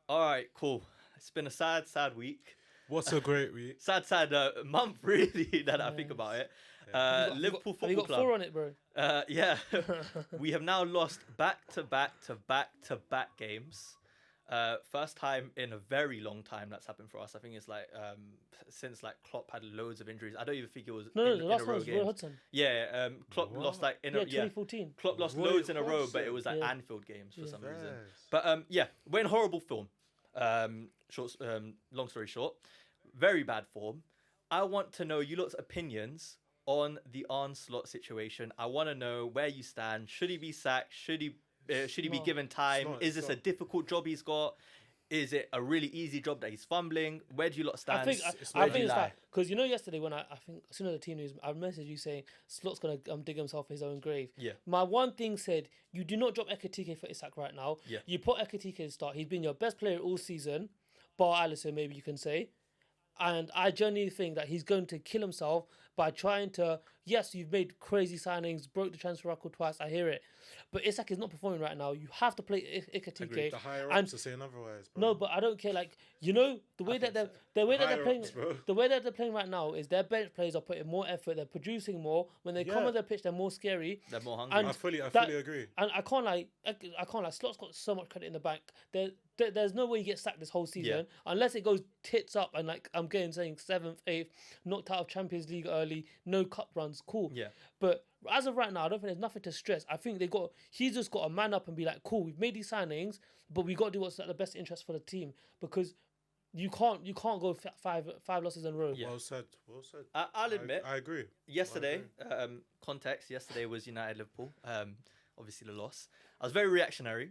All right, cool. It's been a sad week. What's a great week? Sad month, really, now that I think about it. Yeah. Liverpool Have you Football got Club. 4 on it, bro? Yeah, we have now lost back-to-back games. First time in a very long time that's happened for us. I think it's like since like Klopp had loads of injuries. I don't even think it was No, in, the in last a one row was Roy games. Hudson. Yeah, Klopp What? lost like in Yeah, a 2014. Klopp lost Roy loads in a row, but it Hodgson. was like Yeah. Anfield games for Yeah. some reason. Yes. But yeah, we're in horrible form. Long story short, very bad form. I want to know you lot's opinions on the Arne Slot situation. I want to know where you stand. Should he be sacked? Should he be No. given time? Slot, Is this a Slot. difficult job he's got? Is it a really easy job that he's fumbling? Where do you lot stand? I think Where do you it's lie? that because yesterday when I think as soon as the team news, I messaged you saying Slot's gonna dig himself his own grave. Yeah. My one thing said you do not drop Ekatike for Isak right now. Yeah. You put Ekatike in start. He's been your best player all season, bar Alisson maybe you can say. And I genuinely think that he's going to kill himself by trying to. Yes, you've made crazy signings, broke the transfer record twice. I hear it, but Isak is not performing right now. You have to play Ekatike. The higher and- ups are saying otherwise, bro. No, but I don't care. Like the way that think they're Higher playing, ups, bro. the way that they're playing right now is their bench players are putting more effort. They're producing more. When they come Yeah. on the pitch, they're more scary. They're more hungry. And I fully that- agree. And I can't lie. Slot's got so much credit in the bank. There's no way he gets sacked this whole season unless it goes tits up and like I'm saying 7th, 8th, knocked out of Champions League early, no cup runs, cool. Yeah. But as of right now, I don't think there's nothing to stress. I think he's just got to man up and be like, cool, we've made these signings, but we got to do what's at the best interest for the team because you can't go five losses in a row. Yeah. Well said. I'll admit, I agree. yesterday, context, yesterday was United Liverpool. Obviously the loss. I was very reactionary.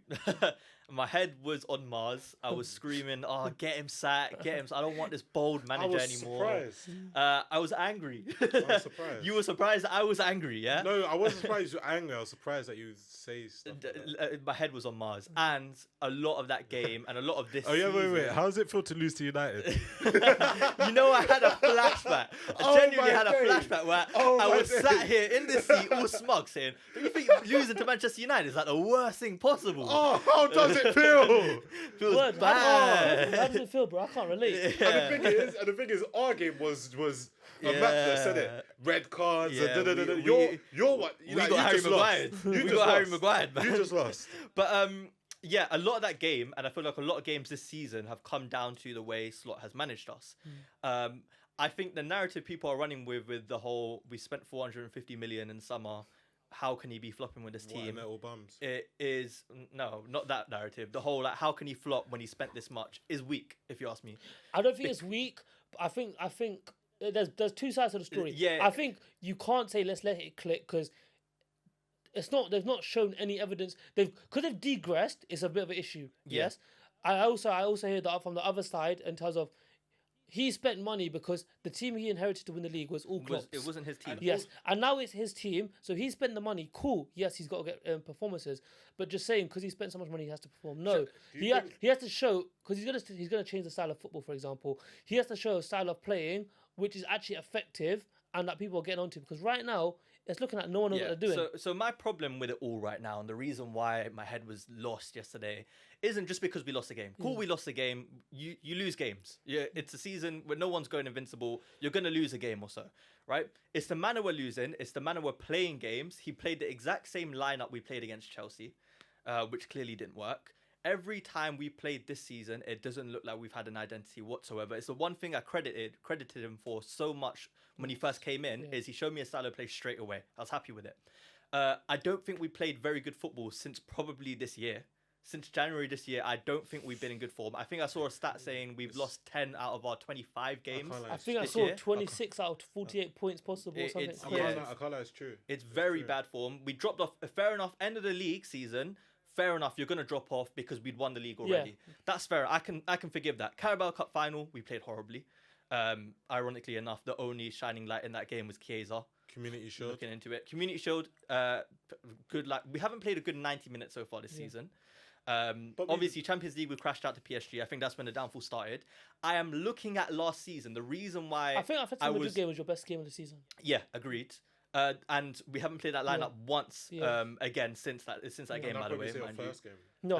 My head was on Mars. I was screaming, "Oh, get him sacked! Get him! I don't want this bold I manager was anymore." surprised. I was angry. I was surprised. You were surprised that I was angry, yeah? No, I wasn't surprised you're angry. I was surprised that you say stuff like that. My head was on Mars, and a lot of that game and a lot of this. Oh yeah, wait. season- How does it feel to lose to United? You know, I had a flashback. I Oh genuinely my had a days. flashback where Oh I my was sat here in this seat, all smug, saying, "Do you think losing to Manchester United is like the worst thing possible?" Oh, how does it feel? Feels Word, bad. how does it feel, bro? I can't relate. Yeah. And the thing is, our game was a madness, isn't it? Red cards. Yeah, and da-da-da-da. we- You're what? We Like, got you Harry just Maguire. lost. We You just got Harry lost. Maguire, man. You just lost. But yeah, a lot of that game, and I feel like a lot of games this season have come down to the way Slot has managed us. I think the narrative people are running with the whole we spent 450 million in summer. How can he be flopping with this What, team? metal bums. It is no, not that narrative. The whole like, how can he flop when he spent this much is weak, if you ask me. I don't think it's weak. But I think there's two sides to the story. Yeah. I think you can't say let's let it click because it's not. They've not shown any evidence. They've degressed. It's a bit of an issue. Yeah. Yes. I also hear that from the other side in terms of he spent money because the team he inherited to win the league was all Klopp's. It wasn't his team. Yes, and now it's his team, so he spent the money. Cool, yes, he's got to get performances, but just saying because he spent so much money, he has to perform. No, you he has to show because he's gonna change the style of football. For example, he has to show a style of playing which is actually effective and that people are getting onto. Because right now it's looking like no one knows what they're doing. So my problem with it all right now, and the reason why my head was lost yesterday, isn't just because we lost a game. Cool, we lost a game. You lose games. Yeah, it's a season where no one's going invincible. You're gonna lose a game or so, right? It's the manner we're losing. It's the manner we're playing games. He played the exact same lineup we played against Chelsea, which clearly didn't work. Every time we played this season, it doesn't look like we've had an identity whatsoever. It's the one thing I credited him for so much when he first came in, is he showed me a style of play straight away. I was happy with it. I don't think we played very good football since probably this year. Since January this year, I don't think we've been in good form. I think I saw a stat saying we've lost 10 out of our 25 games. I think I this saw year. 26 out of 48 points possible or something. it's- I yeah. can't lie, it's true. It's very bad form. We dropped off. Fair enough. End of the league season. Fair enough. You're gonna drop off because we'd won the league already. That's fair. I can forgive that. Carabao Cup final, we played horribly. Ironically enough, the only shining light in that game was Chiesa. Community Shield. Looking into it, Community Shield. Good luck. We haven't played a good 90 minutes so far this season. Obviously, Champions League we crashed out to PSG. I think that's when the downfall started. I am looking at last season. The reason why I think Atletico Madrid game was your best game of the season. yeah, agreed. And we haven't played that lineup once again since that game. By the way, mind you. First game. No,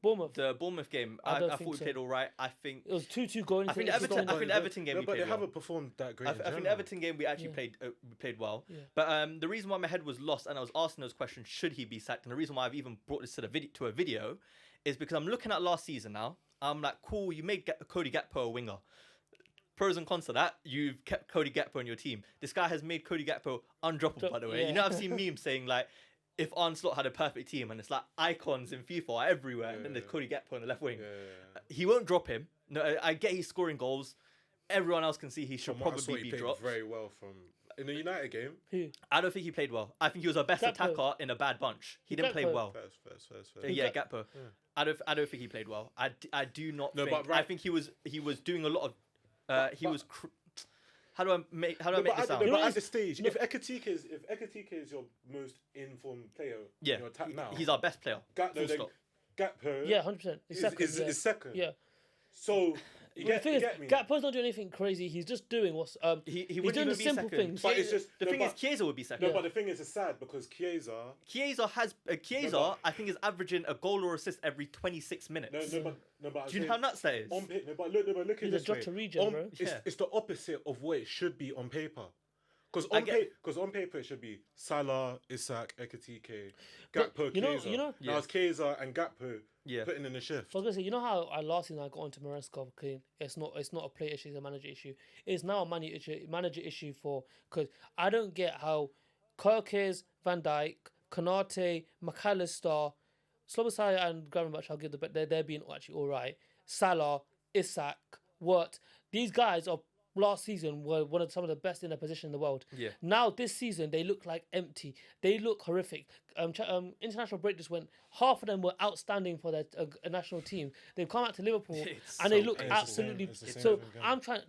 Bournemouth. The Bournemouth game, I don't thought think we so. played all right. I think It was 2-2 going. I think the Everton game No, we but played they well. haven't performed that great. I think the Everton game we actually played well. Yeah. But the reason why my head was lost and I was asking those questions, should he be sacked? And the reason why I've even brought this to a video is because I'm looking at last season now. I'm like, cool, you made Cody Gakpo a winger. Pros and cons to that, you've kept Cody Gakpo in your team. This guy has made Cody Gakpo undroppable, by the way. Yeah. You know, I've seen memes saying like, if Arne Slot had a perfect team, and it's like icons in FIFA are everywhere, and then there's Cody Gakpo on the left wing. He won't drop him. No, I get he's scoring goals. Everyone else can see he should probably be dropped. Very well in the United game. Who? I don't think he played well. I think he was our best Gakpo. attacker in a bad bunch. He didn't play Gakpo. well. First. Yeah, Gakpo. I don't think he played well. I do not think. but I think he was doing a lot of. How do I make this sound? But at this stage, if Ekatike is your most informed player in your attack now, he's our best player. Full stop. Gakpo, Yeah, 100%. is second. Yeah. So The thing is, Gakpo's not doing anything crazy. He's just doing what's He's he's wouldn't doing even the be simple second. things. But it's just The thing is, Chiesa would be second. No, but the thing is, it's sad because Chiesa. I think is averaging a goal or assist every 26 minutes. No, but Do you know how nuts that is? on paper, but look at He's a this Jota way. regen, bro. It's the opposite of what it should be on paper. Because on paper it should be Salah, Isak, Ekatike, Gakpo, Chiesa. Now it's Chiesa and Gakpo putting in the shift. So I was gonna say, you know how last season I got onto Maresca, okay, it's not a player issue, it's a manager issue. It's now a manager issue because I don't get how Kirkes, Van Dijk, Konate, McAllister, Slobosai and Gravenberch, I'll give they're being actually all right. Salah, Isak, these guys are last season were some of the best in their position in the world. Yeah. Now this season they look like empty. They look horrific. International break just went. Half of them were outstanding for their national team. They've come out to Liverpool and they look absolutely. So I'm trying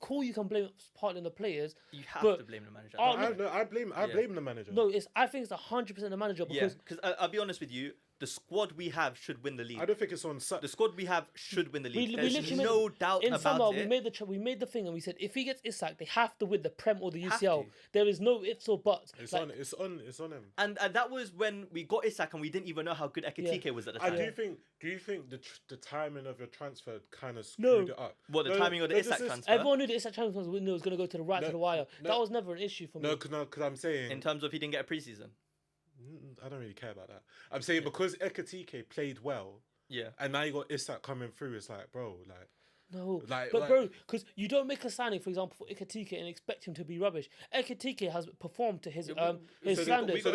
cool. You can blame partly on the players. You have to blame the manager. I blame the manager. No, I think it's 100% the manager because I'll be honest with you. The squad we have should win the league. I don't think it's on. The squad we have should win the league. We There's no doubt in about summer, it. we made the thing and we said if he gets Isak, they have to win the Prem or the UCL. There is no ifs or buts. It's on him. And that was when we got Isak and we didn't even know how good Ekatike was at the time. Do you think the timing of your transfer kind of screwed it up? What, the timing of the Isak transfer? Everyone knew the Isak transfer was going to go to the right to the wire. That was never an issue for me. No, because I'm saying in terms of he didn't get a preseason. I don't really care about that. I'm saying because Ekatike played well, and now you got Isak coming through. It's like, bro, no, bro, because you don't make a signing, for example, for Ekatike and expect him to be rubbish. Ekatike has performed to his standards. So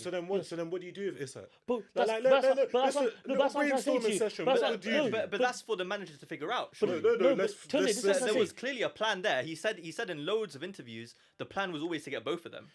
then what do you do with Isak? But that's brainstorming session. But that's for the managers to figure out. There was clearly a plan there. He said in loads of interviews the plan was always to get both of them.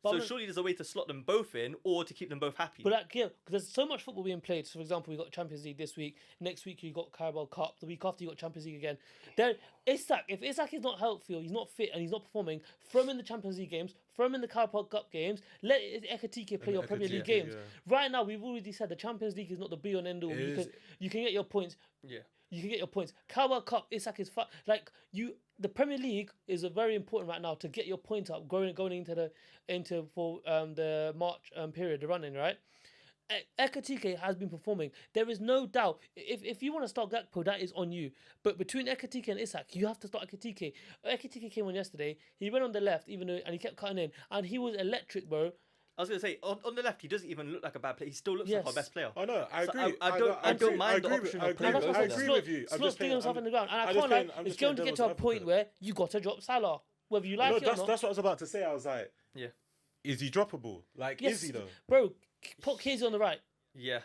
So surely there's a way to slot them both in or to keep them both happy. But because there's so much football being played. So for example, we got Champions League this week. Next week you got Carabao Cup. The week after you got Champions League again. Then if Isak is not healthy, or he's not fit and he's not performing, throw him in the Champions League games, throw him in the Carabao Cup games. Let Ekatike play your Premier League games. Right now we've already said the Champions League is not the be on end all. You can get your points. Yeah. You can get your points. Carabao Cup, Isak is the Premier League is very important right now to get your points up going into the March period, the running, right? Ekatike has been performing. There is no doubt. If you want to start Gakpo, that is on you. But between Ekatike and Isak, you have to start Ekatike. Ekatike came on yesterday. He went on the left, and he kept cutting in, and he was electric, bro. I was going to say, on the left, he doesn't even look like a bad player. He still looks like our best player. I know, I agree. I don't mind the option of playing both of them. I agree with you. Slot's throwing himself in the ground. And I can't lie, it's going to get to a point where you got to drop Salah. Whether you like it or not. That's what I was about to say. I was like, is he droppable? Is he though? Bro, put Casey on the right. Yeah.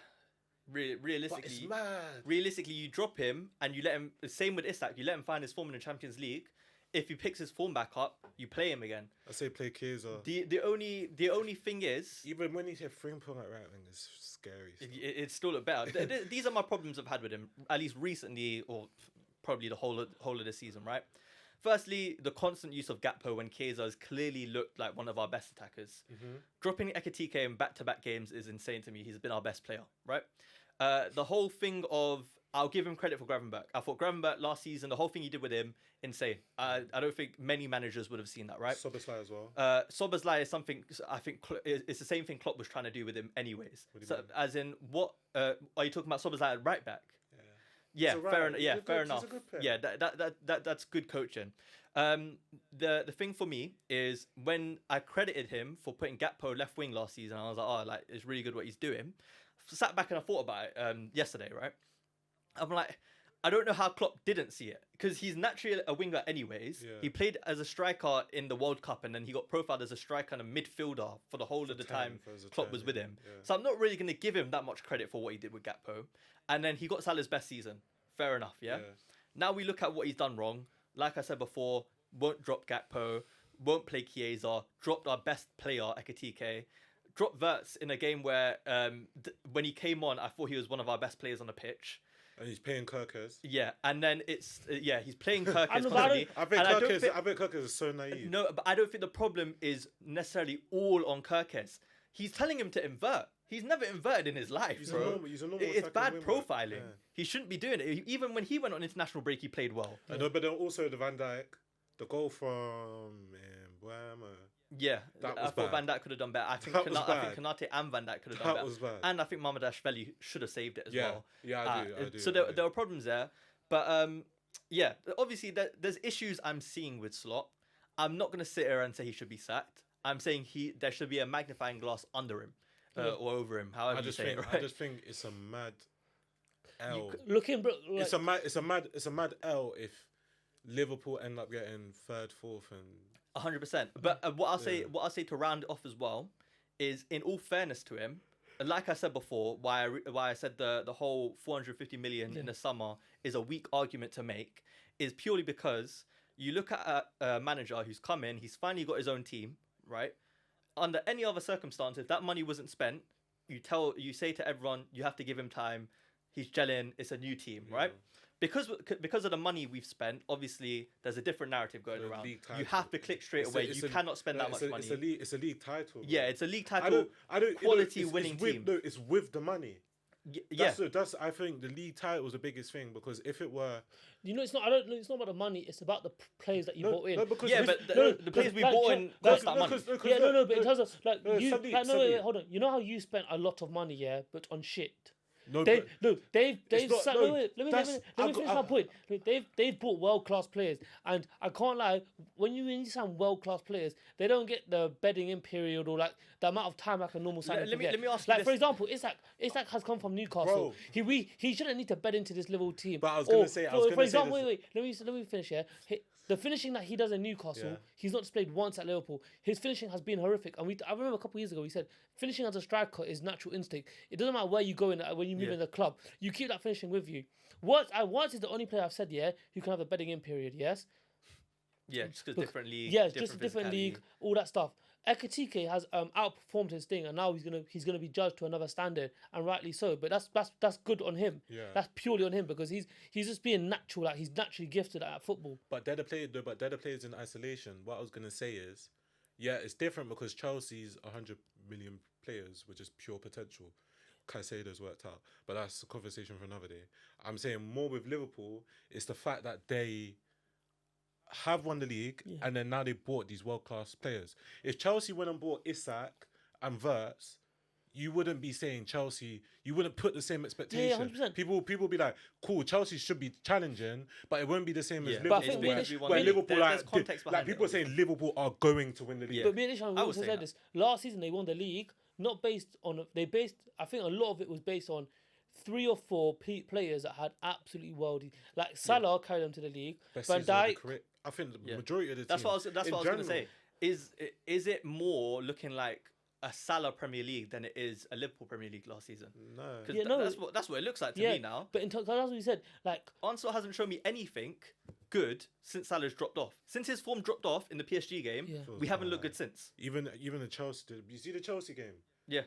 Realistically, but it's mad. Realistically, you drop him and you let him. Same with Isak. You let him find his form in the Champions League. If he picks his form back up, you play him again. I say play Chiesa. The only thing is, even when he's at Frimpong at right wing, it's scary. It still look better. These are my problems I've had with him, at least recently, or probably the whole of the season, right? Firstly, the constant use of Gakpo when Chiesa has clearly looked like one of our best attackers. Dropping Ekatike in back-to-back games is insane to me. He's been our best player, right? The whole thing of I'll give him credit for Gravenberch. I thought Gravenberch last season, the whole thing he did with him, insane. I don't think many managers would have seen that, right? Szoboszlai as well. Szoboszlai is something I think it's the same thing Klopp was trying to do with him anyways. So, as in, what are you talking about? Szoboszlai at right back? Yeah, fair enough. Yeah, fair enough. Yeah, that's good coaching. The thing for me is when I credited him for putting Gakpo left wing last season, I was like, oh, like it's really good what he's doing. Sat back and I thought about it yesterday, right? I'm like, I don't know how Klopp didn't see it because he's naturally a winger anyways. Yeah. He played as a striker in the World Cup and then he got profiled as a striker and a midfielder for the whole of the time Klopp was with him. Yeah. So I'm not really going to give him that much credit for what he did with Gakpo. And then he got Salah's best season. Fair enough, yeah? Now we look at what he's done wrong. Like I said before, won't drop Gakpo, won't play Chiesa, dropped our best player, Ekitike, dropped Wirtz in a game where when he came on, I thought he was one of our best players on the pitch. And he's playing Kirkers. Yeah, and then it's he's playing Kirkers constantly. I bet Kirkers is so naive. No, but I don't think the problem is necessarily all on Kirkers. He's telling him to invert. He's never inverted in his life, bro. It's bad profiling. Yeah. He shouldn't be doing it. Even when he went on international break, he played well. I know, but then also the Van Dijk, the goal from yeah, I thought Van Dijk could have done better. I think Konate and Van Dijk could have done better. That was bad. And I think Mamardashvili should have saved it as well. Yeah, I do. So there were problems there. But yeah, obviously there's issues I'm seeing with Slot. I'm not going to sit here and say he should be sacked. I'm saying there should be a magnifying glass under him or over him, however you say it, right? I just think it's a mad L. It's a mad L if Liverpool end up getting third, fourth, and 100%. But what I'll say to round it off as well is, in all fairness to him, like I said before, why I said the whole 450 million in the summer is a weak argument to make, is purely because you look at a manager who's come in, he's finally got his own team, right? Under any other circumstance, if that money wasn't spent, you say to everyone, you have to give him time. He's gelling. It's a new team, right? Because of the money we've spent, obviously there's a different narrative going around. You have to click straight away. You cannot spend that much money. It's a league title. Yeah, it's a league title. Quality winning team. No, it's with the money. Yeah, that's I think the league title was the biggest thing, because if it were, it's not. It's not about the money. It's about the players that you bought in. No, because the players we bought in cost that money. But in terms of hold on. You know how you spent a lot of money, but on shit. Let me finish my point. They've bought world-class players, and I can't lie. When you sign world-class players, they don't get the bedding in period or like the amount of time like a normal signing. Let me ask you, like, for example, Isak has come from Newcastle. Bro. He shouldn't need to bed into this little team. But I was going to say, wait. Let me finish here. The finishing that he does in Newcastle, he's not displayed once at Liverpool. His finishing has been horrific. And I remember a couple of years ago, we said, finishing as a striker is natural instinct. It doesn't matter where you go when you move in the club. You keep that finishing with you. Watts is the only player I've said, who can have a bedding in period, yes? Yeah, just because different league. Yeah, just a different league, all that stuff. Ekitike has outperformed his thing, and now he's gonna be judged to another standard, and rightly so. But that's good on him. Yeah. That's purely on him, because he's just being natural. Like, he's naturally gifted at football. But they're the players in isolation. What I was gonna say is, it's different because Chelsea's 100 million players, which is pure potential. Caicedo's worked out, but that's a conversation for another day. I'm saying more with Liverpool, it's the fact that they have won the league, and then now they bought these world-class players. If Chelsea went and bought Isak and Wirtz, you wouldn't be saying Chelsea, you wouldn't put the same expectation. Yeah, people be like, cool, Chelsea should be challenging, but it won't be the same as Liverpool. Where Liverpool, like people are saying Liverpool are going to win the league. Yeah. But me and Ishan also said this. Last season they won the league, not based on, I think a lot of it was based on 3 or 4 players that had absolutely worldy. Like Salah carried them to the league. Van Dijk. I think the majority of the team. That's what I was going to say. Is it more looking like a Salah Premier League than it is a Liverpool Premier League last season? No. That's what it looks like to me now. But that's what you said. Like, Arne Slot hasn't shown me anything good since Salah's dropped off. Since his form dropped off in the PSG game, we haven't looked good since. Even the Chelsea. You see the Chelsea game? Yeah.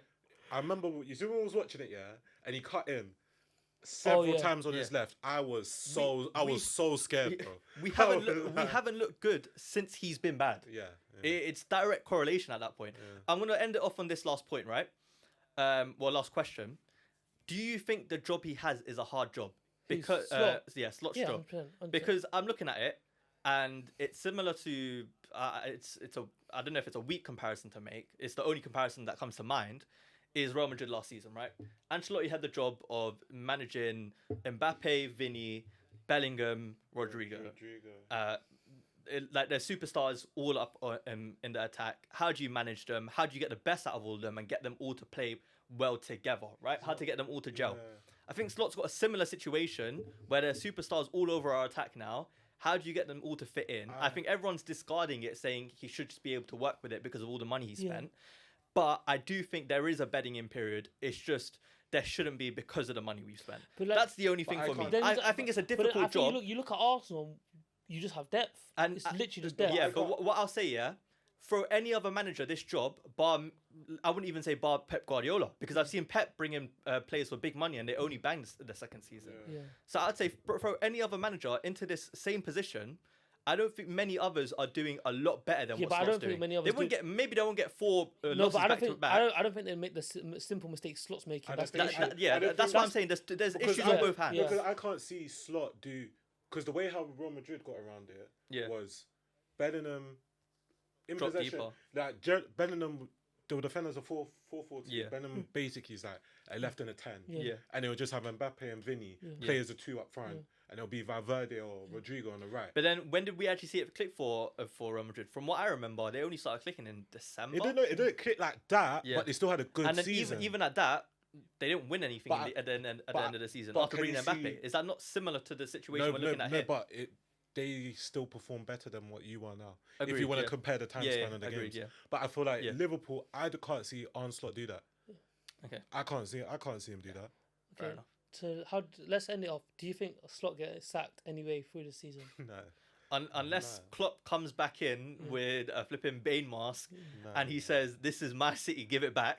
I remember you see when I was watching it, and he cut in several times on his left. I was so scared, bro. We haven't looked good since he's been bad. Yeah. It's direct correlation at that point. I'm gonna end it off on this last point, right? Last question. Do you think the job he has is a hard job? because Slot. Slot's Yeah, job. 100%. Because I'm looking at it, and it's similar to it's a I don't know if it's a weak comparison to make. It's the only comparison that comes to mind. Is Real Madrid last season, right? Ancelotti had the job of managing Mbappe, Vini, Bellingham, Rodrigo. Like they're superstars all up in the attack. How do you manage them? How do you get the best out of all of them and get them all to play well together, right? How to get them all to gel. I think Slot's got a similar situation where there's superstars all over our attack now. How do you get them all to fit in? I think everyone's discarding it, saying he should just be able to work with it because of all the money he spent. But I do think there is a bedding in period. It's just there shouldn't be because of the money we've spent. Like, that's the only thing for me. I think it's a difficult job. You look at Arsenal, you just have depth. And it's literally just depth. Yeah, but what I'll say, throw any other manager this job, I wouldn't even say bar Pep Guardiola, because I've seen Pep bring in players for big money and they only banged the second season. So I'd say throw any other manager into this same position. I don't think many others are doing a lot better than what Slot's doing. Maybe they won't get 4 losses back to back. I don't think they make the simple mistakes Slot's making. That's what I'm saying. There's issues on both hands. Because I can't see Slot do... Because the way how Real Madrid got around it was Bellingham in drop possession. deeper. Like Bellingham, the defenders are 4-4-2. Bellingham basically is like a left and a 10. And they'll just have Mbappe and Vini play as a 2 up front. And it'll be Valverde or Rodrigo on the right. But then when did we actually see it click for Real Madrid? From what I remember, they only started clicking in December. It didn't click like that, but they still had a good season. And even at that, they didn't win anything at the end of the season after bringing Mbappe. Is that not similar to the situation we're looking at here? No, but they still perform better than what you are now. Agreed, if you want to compare the time span of the games. But I feel like Liverpool, I can't see Arne Slot do that. Okay. I can't see him do that. Fair enough. So let's end it off. Do you think Slot gets sacked anyway through the season? No. Unless Klopp comes back in with a flipping Bane mask and he says, "This is my city, give it back."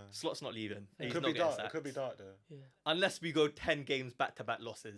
Slot's not leaving. He's not getting sacked. It could be dark though. Unless we go 10 games back-to-back losses,